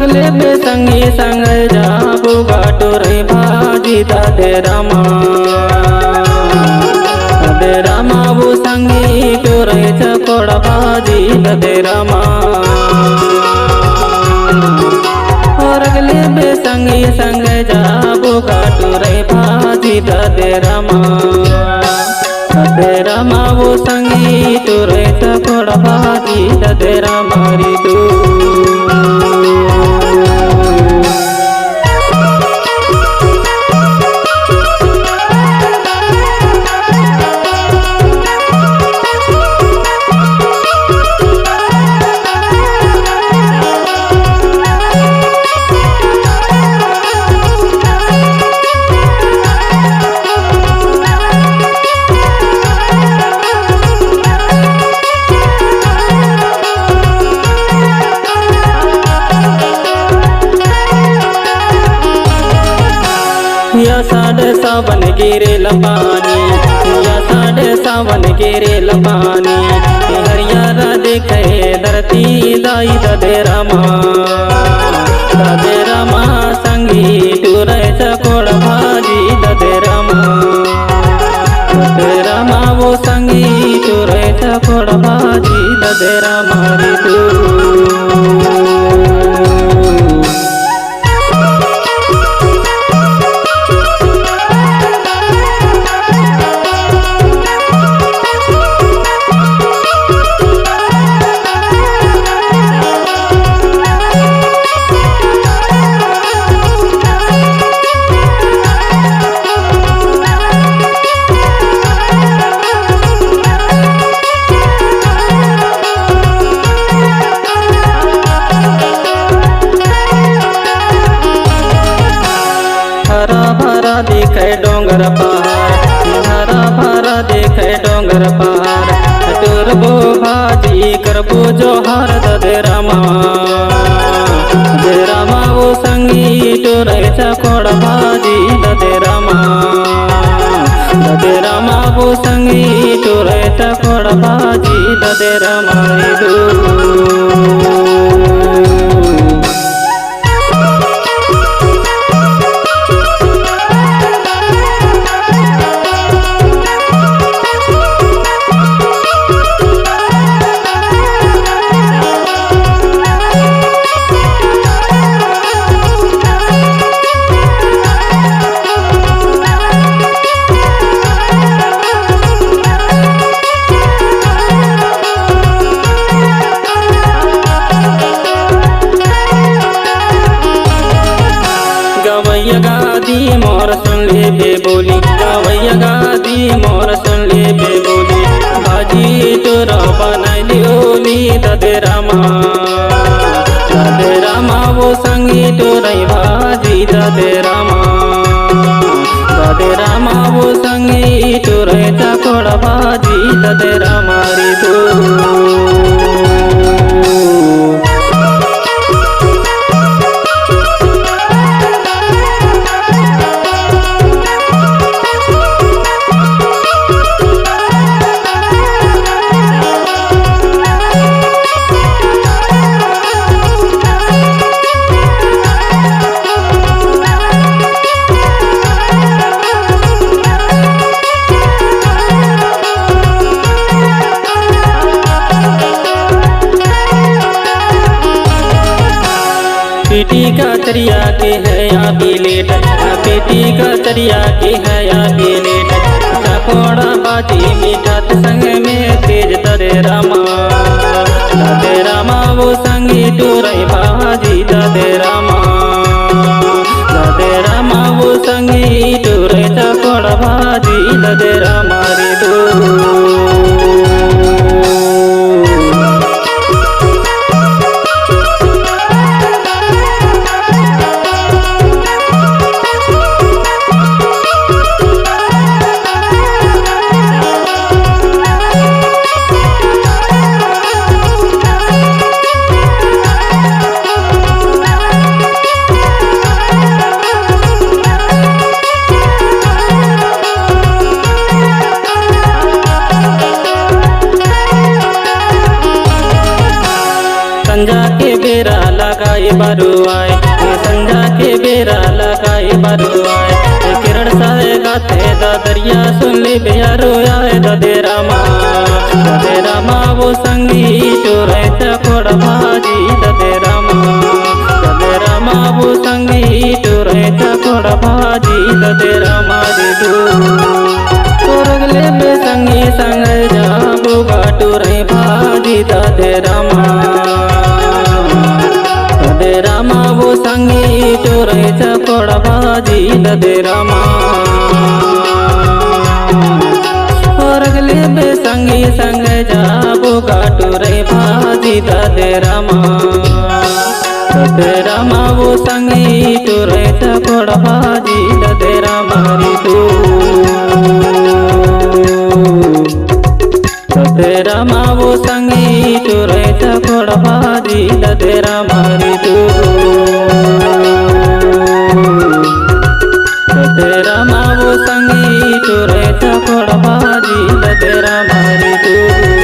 रगले बेसंगी संग जाबू गाटो रे भाजी दादे रामा वो संगी टोरे चकोड़ भाजी दादे रामा रगले बेसंगी संग जाबू गाटो रे भाजी दादे रामा वो संगी टोरे चकोड़ भाजी दादे रामा री तू या साढ़े सावन गिरे लपानी या साढ़े सावन गिरे लपानी हरियारा देखे धरती दाई दादे रामा संगी टूरे चकोड़ भाजी दादे रामा वो संगी टूरे चकोड़ भाजी दादे रामा रे तू हरा भरा दिखे डोंगर पहाड़ हरा भरा दिखे डोंगर पहाड़ टुरबो भाजी करबो जोहार दादे रामा वो संगी टोरे चकोड़ भाजी दादे रामा वो संगी टोरे चकोड़ भाजी दादे रामा रे तू गवैया गादी मोर सुन ले बे बोली गवैया गादी मोर सुन ले बे बोली भाजी तोरा बनाई लियोली दादे रामा वो संगी टोरई भाजी दादे रामा वो संगी टोरे चकोड़ भाजी दादे रामा रे तू बेटी का तरिया के है या बिलेट बेटी का तरिया के है या बिलेट चकोड़ा बाजी मीठा संग में तेज दादे रामा वो संगी टोरई भाजी दादे रामा वो संगी टोरे चकोड़ भाजी दादे रामा रे तू संजा के बेरा लगाए बरुआए, संजा के बेरा लगाए बरुआए। किरण साहे गाते दरिया सुन ले बिहारो आए ददे रामा वो संगी चोरे चकोड़ भाजी ददे रामा वो संगी चोरे चकोड़ भाजी ददे रामा रे दू तोरगले बे संगी संग जाबो गाटू रे भाजी ददे रामा वो संगी चोरे चकोड़ भाजी ददे रामा। तोरगले बे संगी संग जाबो गाटू रे भाजी ददे रामा वो संगी चोरे चकोड़ भाजी ददे रामा रे तू ददे रामा वो संगी चोरे चकोड़ भाजी ददे रामा रे तू ददे रामा वो संगी चोरे चकोड़ भाजी ददे रामा रे तू।